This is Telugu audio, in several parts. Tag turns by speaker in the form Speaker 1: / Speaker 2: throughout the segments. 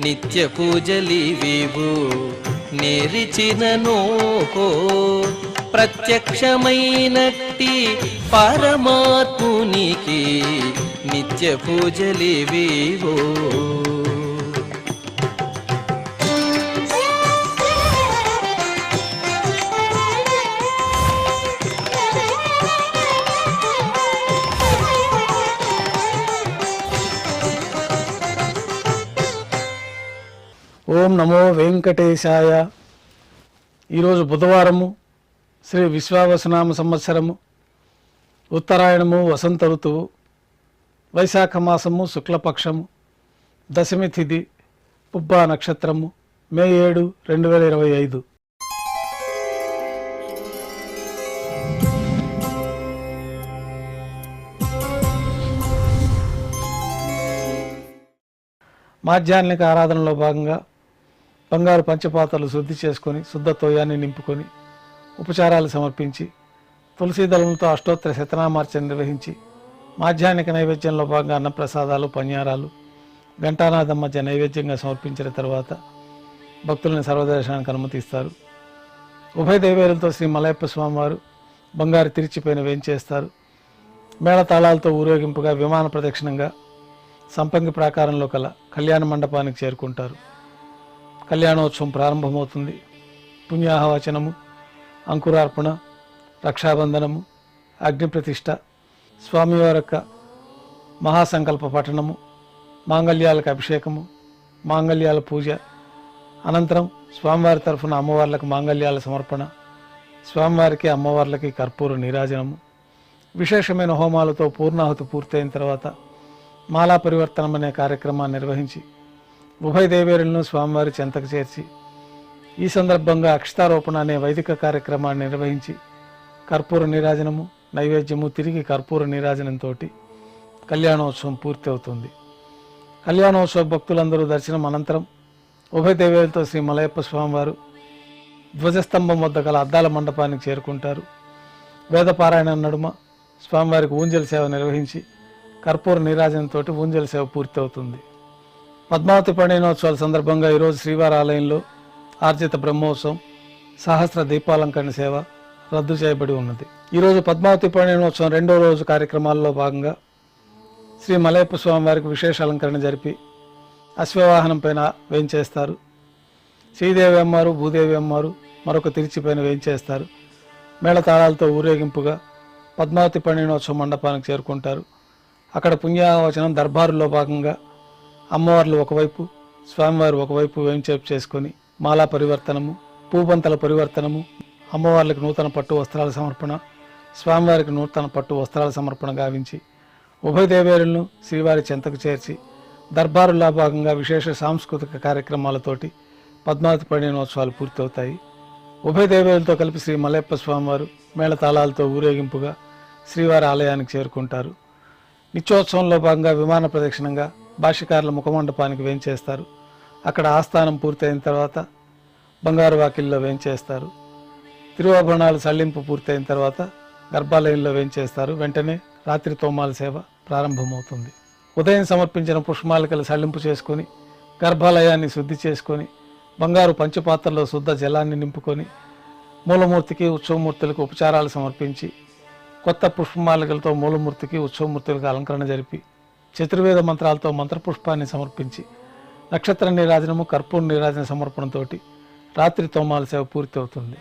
Speaker 1: నిత్య పూజలివివు నేరిచిననోహో ప్రత్యక్షమైనట్టి పరమాత్మునికి నిత్య పూజలివివో.
Speaker 2: ఓం నమో వెంకటేశాయ. ఈరోజు బుధవారము, శ్రీ విశ్వావసునామ సంవత్సరము, ఉత్తరాయణము, వసంత ఋతువు, వైశాఖ మాసము, శుక్లపక్షము, దశమి తిథి, పుబ్బా నక్షత్రము, మే 7, 2025. మాధ్యాహ్నిక ఆరాధనలో భాగంగా బంగారు పంచపాత్రలు శుద్ధి చేసుకొని శుద్ధ తోయాన్ని నింపుకొని ఉపచారాలు సమర్పించి తులసీ దళంతో అష్టోత్తర శతనామార్చన నిర్వహించి మాధ్యాహ్నిక నైవేద్యంలో భాగంగా అన్నప్రసాదాలు, పన్యారాలు, ఘంటానాదం మధ్య నైవేద్యంగా సమర్పించిన తర్వాత భక్తులను సర్వదర్శనానికి అనుమతిస్తారు. ఉభయ దేవేరులతో శ్రీ మలయప్ప స్వామివారు బంగారు తిరిచిపైన వేంచేస్తారు. మేళతాళాలతో ఊరేగింపుగా విమాన ప్రదక్షిణంగా సంపంగి ప్రాకారంలో కల కళ్యాణ మండపానికి చేరుకుంటారు. కళ్యాణోత్సవం ప్రారంభమవుతుంది. పుణ్యాహవచనము, అంకురార్పణ, రక్షాబంధనము, అగ్నిప్రతిష్ఠ, స్వామివారి యొక్క మహాసంకల్ప పఠనము, మాంగళ్యాలకు అభిషేకము, మాంగళ్యాల పూజ, అనంతరం స్వామివారి తరఫున అమ్మవార్లకు మాంగళ్యాల సమర్పణ, స్వామివారికి అమ్మవార్లకి కర్పూర నీరాజనము, విశేషమైన హోమాలతో పూర్ణాహుతి పూర్తయిన తర్వాత మాలా పరివర్తనం అనే కార్యక్రమాన్ని నిర్వహించి ఉభయ దేవేరులను స్వామివారి చెంతకు చేర్చి ఈ సందర్భంగా అక్షతారోపణ అనే వైదిక కార్యక్రమాన్ని నిర్వహించి కర్పూర నీరాజనము, నైవేద్యము, తిరిగి కర్పూర నీరాజనంతో కళ్యాణోత్సవం పూర్తి అవుతుంది. కళ్యాణోత్సవ భక్తులందరూ దర్శనం అనంతరం ఉభయ దేవేరులతో శ్రీ మలయప్ప స్వామివారు ధ్వజస్తంభం వద్ద గల అద్దాల మండపానికి చేరుకుంటారు. వేదపారాయణ నడుమ స్వామివారికి ఊంజల సేవ నిర్వహించి కర్పూర నీరాజనంతో ఊంజల సేవ పూర్తి అవుతుంది. పద్మావతి పండినోత్సవాల సందర్భంగా ఈరోజు శ్రీవారి ఆలయంలో ఆర్జిత బ్రహ్మోత్సవం, సహస్ర దీపాలంకరణ సేవ రద్దు చేయబడి ఉన్నది. ఈరోజు పద్మావతి పండినోత్సవం 2వ రోజు కార్యక్రమాల్లో భాగంగా శ్రీ మలయప్ప స్వామి వారికి విశేష అలంకరణ జరిపి అశ్వవాహనం పైన వేంచేస్తారు. శ్రీదేవి అమ్మారు, భూదేవి అమ్మారు మరొక తిరిచిపైన వేంచేస్తారు. మేళతాళాలతో ఊరేగింపుగా పద్మావతి పండినోత్సవం మండపానికి చేరుకుంటారు. అక్కడ పుణ్యావచనం దర్బారులో భాగంగా అమ్మవార్లు ఒకవైపు, స్వామివారు ఒకవైపు వేంచేపు చేసుకొని మాలా పరివర్తనము, పూబంతల పరివర్తనము, అమ్మవార్లకు నూతన పట్టు వస్త్రాల సమర్పణ, స్వామివారికి నూతన పట్టు వస్త్రాల సమర్పణ గావించి ఉభయ దేవేరులను శ్రీవారి చెంతకు చేర్చి దర్బారులో భాగంగా విశేష సాంస్కృతిక కార్యక్రమాలతోటి పద్మావతి పండినోత్సవాలు పూర్తవుతాయి. ఉభయ దేవేరులతో కలిపి శ్రీ మలయప్ప స్వామివారు మేళతాళాలతో ఊరేగింపుగా శ్రీవారి ఆలయానికి చేరుకుంటారు. నిత్యోత్సవంలో భాగంగా విమాన ప్రదక్షిణంగా భాష్యకారుల ముఖమండపానికి వేంచేస్తారు. అక్కడ ఆస్థానం పూర్తయిన తర్వాత బంగారు వాకిల్లో వేంచేస్తారు. తిరువాభరణాలు సళ్లింపు పూర్తయిన తర్వాత గర్భాలయంలో వేంచేస్తారు. వెంటనే రాత్రి తోమాల సేవ ప్రారంభమవుతుంది. ఉదయం సమర్పించిన పుష్పమాలికలు సళ్లింపు చేసుకొని గర్భాలయాన్ని శుద్ధి చేసుకొని బంగారు పంచపాత్రలో శుద్ధ జలాన్ని నింపుకొని మూలమూర్తికి, ఉత్సవమూర్తులకు ఉపచారాలు సమర్పించి కొత్త పుష్పమాలికలతో మూలమూర్తికి, ఉత్సవమూర్తులకు అలంకరణ జరిపి చతుర్వేద మంత్రాలతో మంత్రపుష్పాన్ని సమర్పించి నక్షత్ర నీరాజనము, కర్పూర నీరాజన సమర్పణతో రాత్రి తోమాల సేవ పూర్తి అవుతుంది.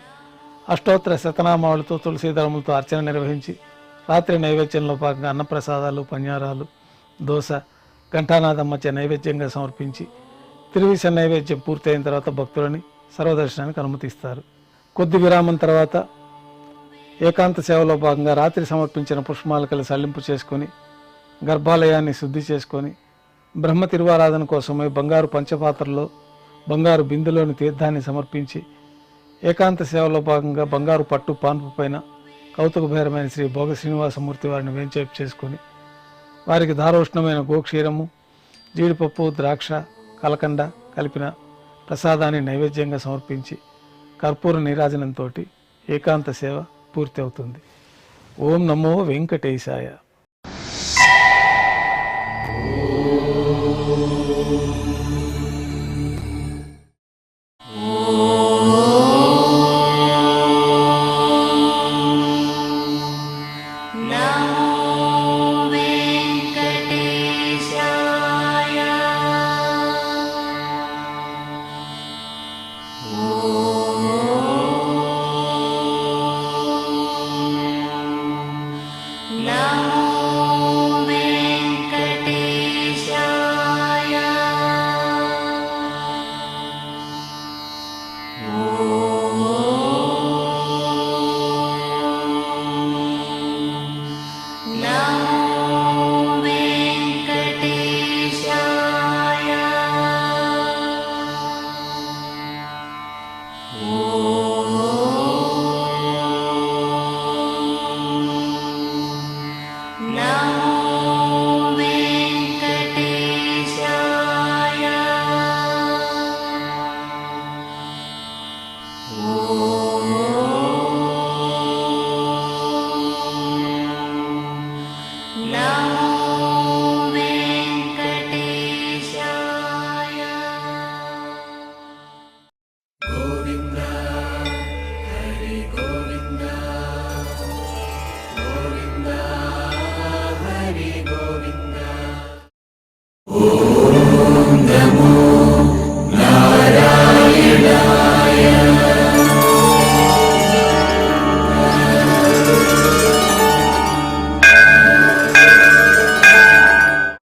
Speaker 2: అష్టోత్తర శతనామాలతో తులసీదళములతో అర్చన నిర్వహించి రాత్రి నైవేద్యంలో భాగంగా అన్నప్రసాదాలు, పన్యారాలు, దోశ, ఘంటానాదం మధ్య నైవేద్యంగా సమర్పించి తిరువిస నైవేద్యం పూర్తయిన తర్వాత భక్తులని సర్వదర్శనానికి అనుమతిస్తారు. కొద్ది విరామం తర్వాత ఏకాంత సేవలో భాగంగా రాత్రి సమర్పించిన పుష్పమాలికలు సళ్లింపు చేసుకొని గర్భాలయాన్ని శుద్ధి చేసుకొని బ్రహ్మ తిరువారాధన కోసమై బంగారు పంచపాత్రలో బంగారు బిందులోని తీర్థాన్ని సమర్పించి ఏకాంత సేవలో భాగంగా బంగారు పట్టు పాన్పు పైన కౌతుకభైరమైన శ్రీ భోగ శ్రీనివాసమూర్తి వారిని వేంచేపు చేసుకొని వారికి దారోష్ణమైన గోక్షీరము, జీడిపప్పు, ద్రాక్ష, కలకండ కలిపిన ప్రసాదాన్ని నైవేద్యంగా సమర్పించి కర్పూర నీరాజనంతో ఏకాంత సేవ పూర్తి అవుతుంది. ఓం నమో వెంకటేశాయ.